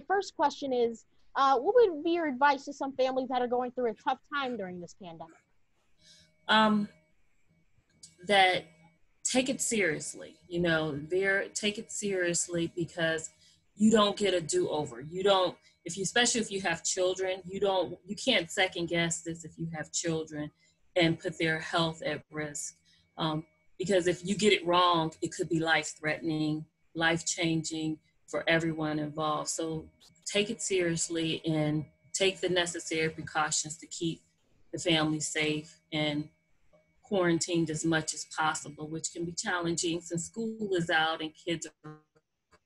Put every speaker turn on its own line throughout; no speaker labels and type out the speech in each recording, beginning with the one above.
my first question is, what would be your advice to some families that are going through a tough time during this pandemic?
That take it seriously, take it seriously, because you don't get a do-over. You don't, especially if you have children, you can't second guess this if you have children and put their health at risk. Because if you get it wrong, it could be life-threatening, life-changing for everyone involved. So take it seriously and take the necessary precautions to keep the family safe and quarantined as much as possible, which can be challenging since school is out and kids are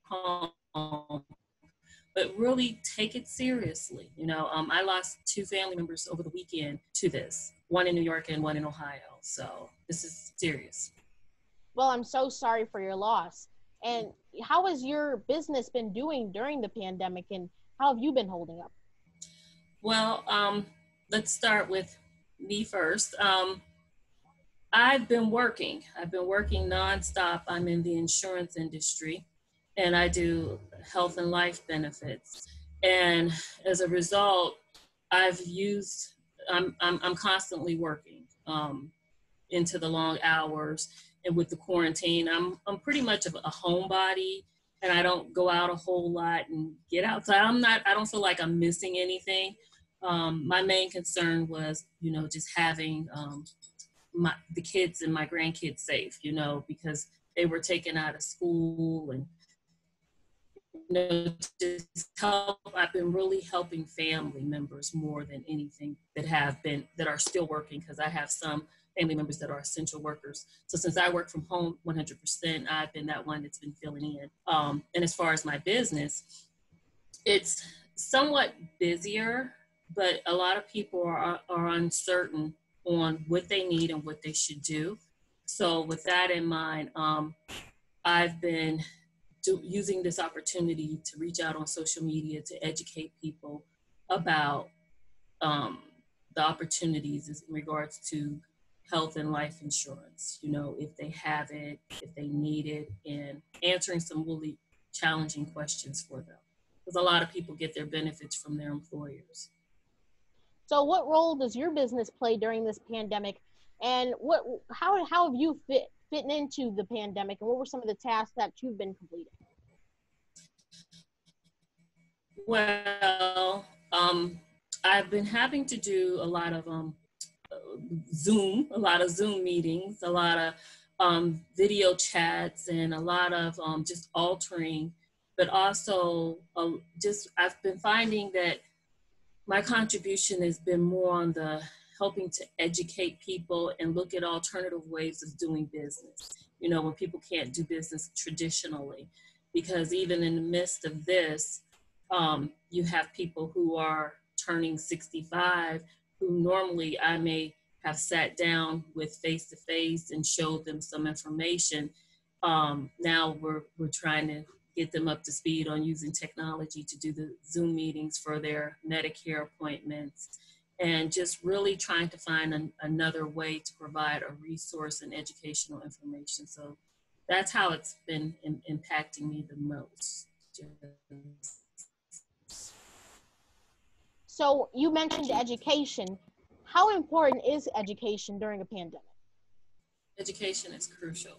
home. But really take it seriously. I lost 2 family members over the weekend to this, one in New York and one in Ohio. So this is serious.
Well, I'm so sorry for your loss. And how has your business been doing during the pandemic, and how have you been holding up?
Well, let's start with me first. I've been working nonstop. I'm in the insurance industry, and I do health and life benefits. And as a result, I'm constantly working into the long hours. And with the quarantine, I'm pretty much of a homebody, and I don't go out a whole lot and get outside. I don't feel like I'm missing anything. My main concern was, just having the kids and my grandkids safe, because they were taken out of school, and just help. I've been really helping family members more than anything that are still working, because I have some family members that are essential workers. So since I work from home 100%, I've been that one that's been filling in. And as far as my business, it's somewhat busier, but a lot of people are uncertain on what they need and what they should do. So with that in mind, I've been using this opportunity to reach out on social media to educate people about the opportunities in regards to health and life insurance, if they have it, if they need it, and answering some really challenging questions for them. Because a lot of people get their benefits from their employers.
So what role does your business play during this pandemic, and how have you fitting into the pandemic, and what were some of the tasks that you've been completing?
Well, I've been having to do a lot of Zoom meetings, a lot of video chats, and a lot of just altering, but also I've been finding that my contribution has been more on the helping to educate people and look at alternative ways of doing business, when people can't do business traditionally. Because even in the midst of this, you have people who are turning 65 who normally I may have sat down with face-to-face and showed them some information. Now we're trying to get them up to speed on using technology to do the Zoom meetings for their Medicare appointments, and just really trying to find another way to provide a resource and educational information. So that's how it's been impacting me the most.
So you mentioned education. How important is education during a pandemic?
Education is crucial.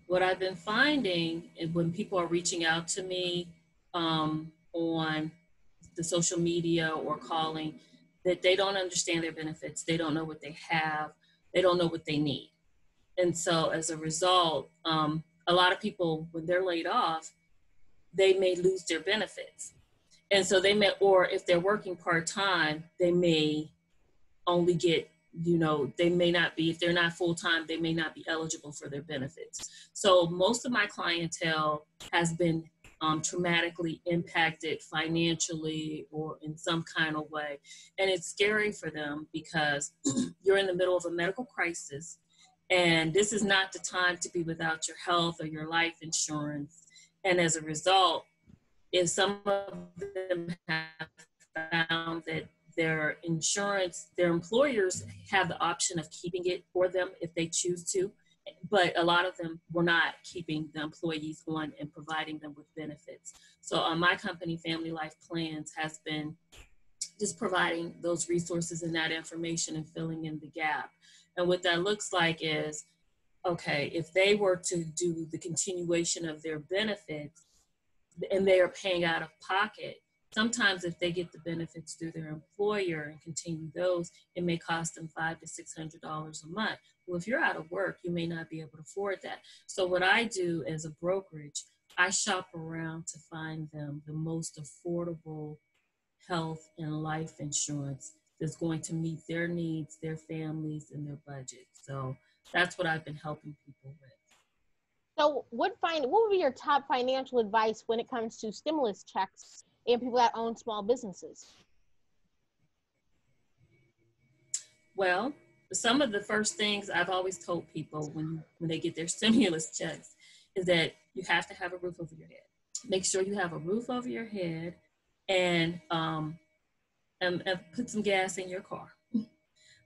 What I've been finding when people are reaching out to me on the social media or calling, that they don't understand their benefits. They don't know what they have. They don't know what they need. And so as a result, a lot of people, when they're laid off, they may lose their benefits. And so or if they're working part-time, they may only get, they may not be, if they're not full-time, they may not be eligible for their benefits. So most of my clientele has been traumatically impacted financially or in some kind of way. And it's scary for them because you're in the middle of a medical crisis, and this is not the time to be without your health or your life insurance. And as a result, if some of them have found that their insurance, their employers have the option of keeping it for them if they choose to, but a lot of them were not keeping the employees on and providing them with benefits. So my company, Family Life Plans, has been just providing those resources and that information and filling in the gap. And what that looks like is, okay, if they were to do the continuation of their benefits and they are paying out of pocket, sometimes if they get the benefits through their employer and continue those, it may cost them $500 to $600 a month. Well, if you're out of work, you may not be able to afford that. So what I do as a brokerage, I shop around to find them the most affordable health and life insurance that's going to meet their needs, their families, and their budget. So that's what I've been helping people with.
So what would be your top financial advice when it comes to stimulus checks and people that own small businesses?
Well, some of the first things I've always told people when they get their stimulus checks is that you have to have a roof over your head. Make sure you have a roof over your head and put some gas in your car.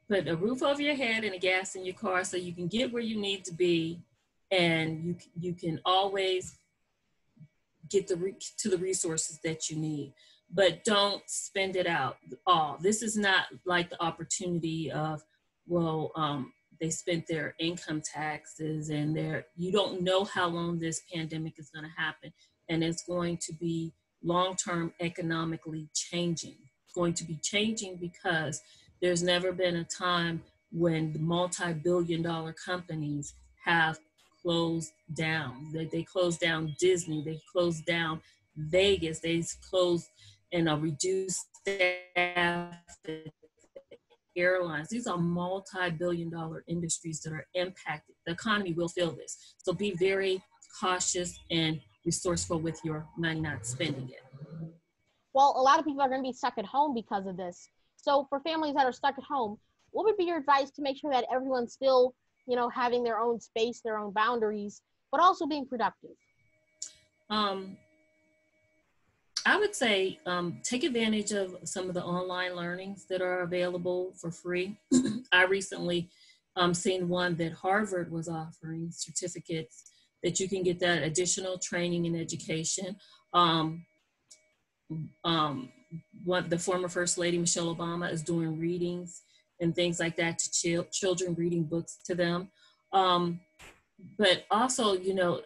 Put a roof over your head and a gas in your car so you can get where you need to be, and you can always get to the resources that you need. But don't spend it out all. This is not like the opportunity of, well, they spent their income taxes and you don't know how long this pandemic is going to happen, and it's going to be long-term economically changing. It's going to be changing because there's never been a time when the multi-billion-dollar companies have closed down. They closed down Disney, they closed down Vegas, they closed and reduced staff at airlines. These are multi-billion-dollar industries that are impacted. The economy will feel this. So be very cautious and resourceful with your money, not spending it.
Well, a lot of people are going to be stuck at home because of this. So for families that are stuck at home, what would be your advice to make sure that everyone's still, having their own space, their own boundaries, but also being productive?
I would say take advantage of some of the online learnings that are available for free. I recently seen one that Harvard was offering, certificates that you can get that additional training and education. The former First Lady, Michelle Obama, is doing readings and things like that to children, reading books to them. But also,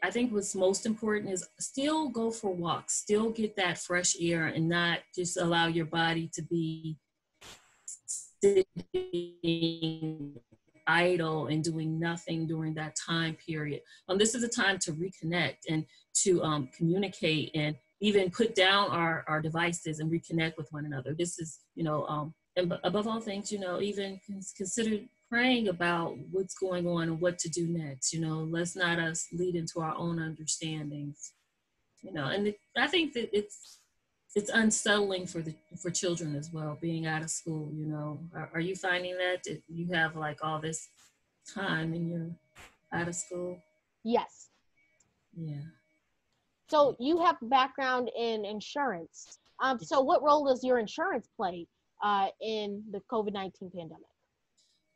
I think what's most important is still go for walks, still get that fresh air and not just allow your body to be sitting idle and doing nothing during that time period. This is a time to reconnect and to communicate and even put down our devices and reconnect with one another. This is, and above all things, even consider praying about what's going on and what to do next. Let's not us lead into our own understandings. And I think that it's unsettling for children as well, being out of school. Are you finding that you have like all this time and you're out of school?
Yes.
Yeah.
So you have a background in insurance. So what role does your insurance play in the COVID-19 pandemic?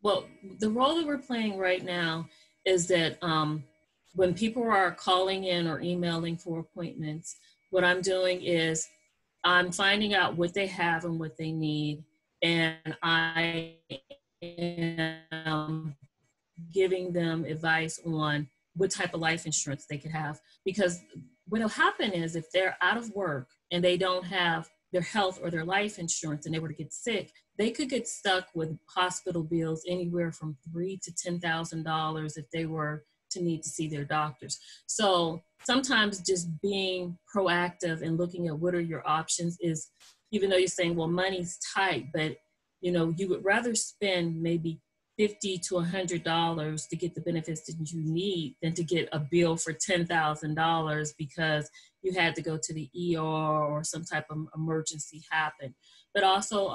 Well, the role that we're playing right now is that when people are calling in or emailing for appointments, what I'm doing is I'm finding out what they have and what they need, and I am giving them advice on what type of life insurance they could have. Because what will happen is if they're out of work and they don't have their health or their life insurance and they were to get sick, they could get stuck with hospital bills anywhere from $3,000 to $10,000 if they were to need to see their doctors. So sometimes just being proactive and looking at what are your options is, even though you're saying, well, money's tight, but you would rather spend maybe $50 to $100 to get the benefits that you need than to get a bill for $10,000 because you had to go to the ER or some type of emergency happened. But also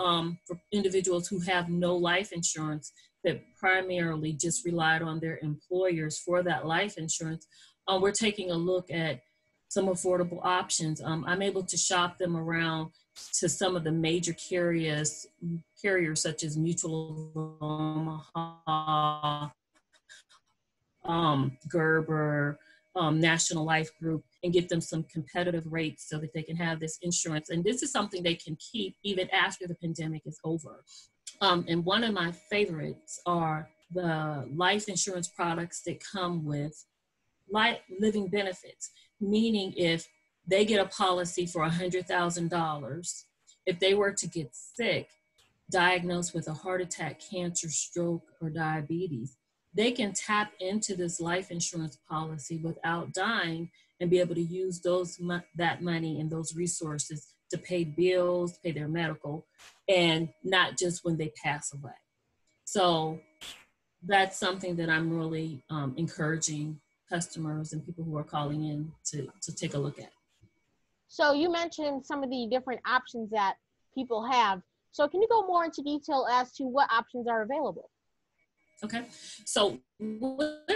for individuals who have no life insurance that primarily just relied on their employers for that life insurance, we're taking a look at some affordable options. I'm able to shop them around to some of the major carriers such as Mutual of Omaha, Gerber, National Life Group, and get them some competitive rates so that they can have this insurance. And this is something they can keep even after the pandemic is over. And one of my favorites are the life insurance products that come with living benefits, meaning if they get a policy for $100,000, if they were to get sick, diagnosed with a heart attack, cancer, stroke, or diabetes, they can tap into this life insurance policy without dying and be able to use that money and those resources to pay bills, pay their medical, and not just when they pass away. So that's something that I'm really encouraging customers and people who are calling in to take a look at.
So you mentioned some of the different options that people have. So can you go more into detail as to what options are available?
Okay, so what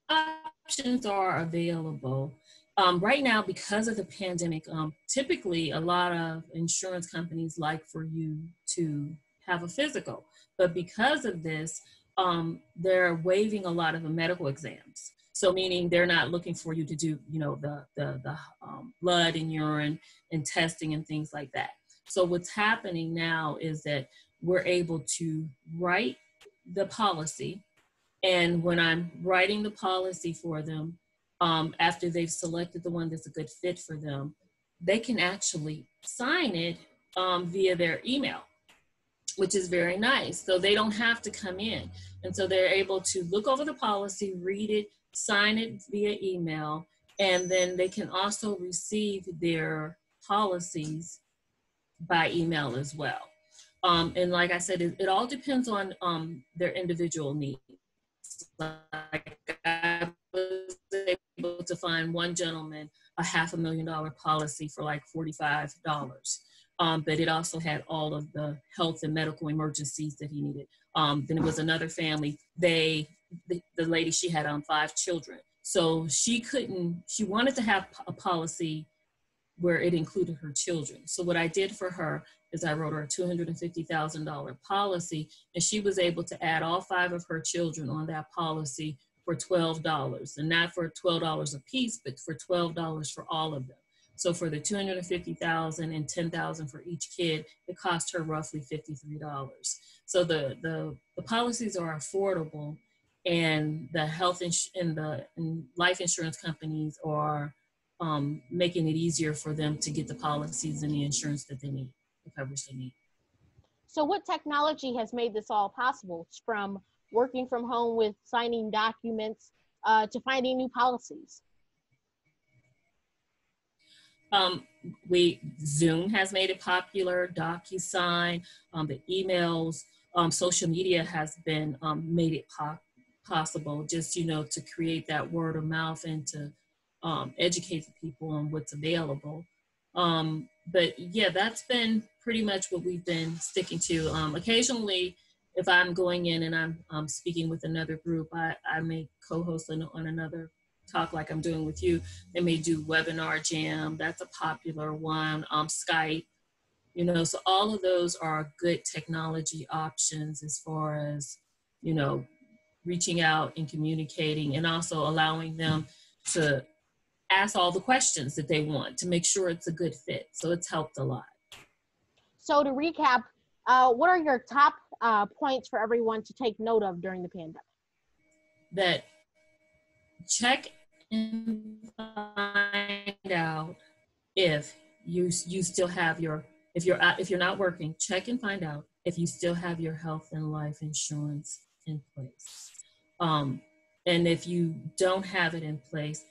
options are available? Right now, because of the pandemic, typically a lot of insurance companies like for you to have a physical, but because of this, they're waiving a lot of the medical exams. So meaning they're not looking for you to do, the blood and urine and testing and things like that. So what's happening now is that we're able to write the policy. And when I'm writing the policy for them, after they've selected the one that's a good fit for them, they can actually sign it via their email, which is very nice. So they don't have to come in. And so they're able to look over the policy, read it, sign it via email, and then they can also receive their policies by email as well. And like I said, it all depends on their individual needs. Like I was able to find one gentleman a $500,000 policy for like $45. But it also had all of the health and medical emergencies that he needed. Then it was another family. The lady, she had 5 children. So she wanted to have a policy where it included her children. So what I did for her is I wrote her a $250,000 policy, and she was able to add all 5 of her children on that policy for $12, and not for $12 a piece, but for $12 for all of them. So for the $250,000 and $10,000 for each kid, it cost her roughly $53. So the policies are affordable, and the health and life insurance companies are making it easier for them to get the policies and the insurance that they need, the coverage they need.
So what technology has made this all possible, from working from home with signing documents to finding new policies?
Zoom has made it popular, DocuSign, the emails, social media has been made it possible just, to create that word of mouth and to educate the people on what's available. But yeah, that's been pretty much what we've been sticking to. Occasionally, if I'm going in and I'm speaking with another group, I may co-host on another talk like I'm doing with you. They may do Webinar Jam. That's a popular one. Skype, so all of those are good technology options as far as, reaching out and communicating, and also allowing them to ask all the questions that they want to make sure it's a good fit. So it's helped a lot.
So to recap, what are your top points for everyone to take note of during the pandemic?
That check and find out if you still have if you're not working, check and find out if you still have your health and life insurance in place. And if you don't have it in place,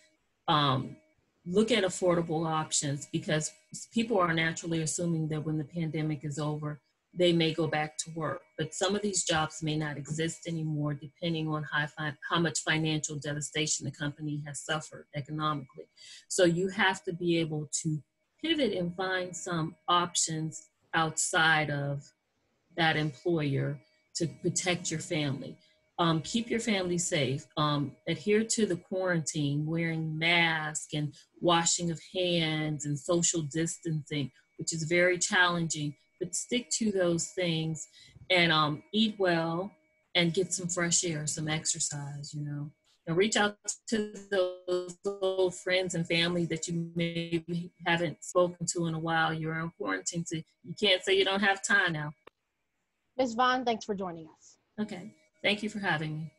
look at affordable options, because people are naturally assuming that when the pandemic is over, they may go back to work. But some of these jobs may not exist anymore, depending on how much financial devastation the company has suffered economically. So you have to be able to pivot and find some options outside of that employer to protect your family. Keep your family safe. Adhere to the quarantine, wearing masks and washing of hands and social distancing, which is very challenging, but stick to those things, and eat well and get some fresh air, some exercise, and reach out to those old friends and family that you maybe haven't spoken to in a while. You're in quarantine, so you can't say you don't have time now.
Ms. Vaughn, thanks for joining us.
Okay, thank you for having me.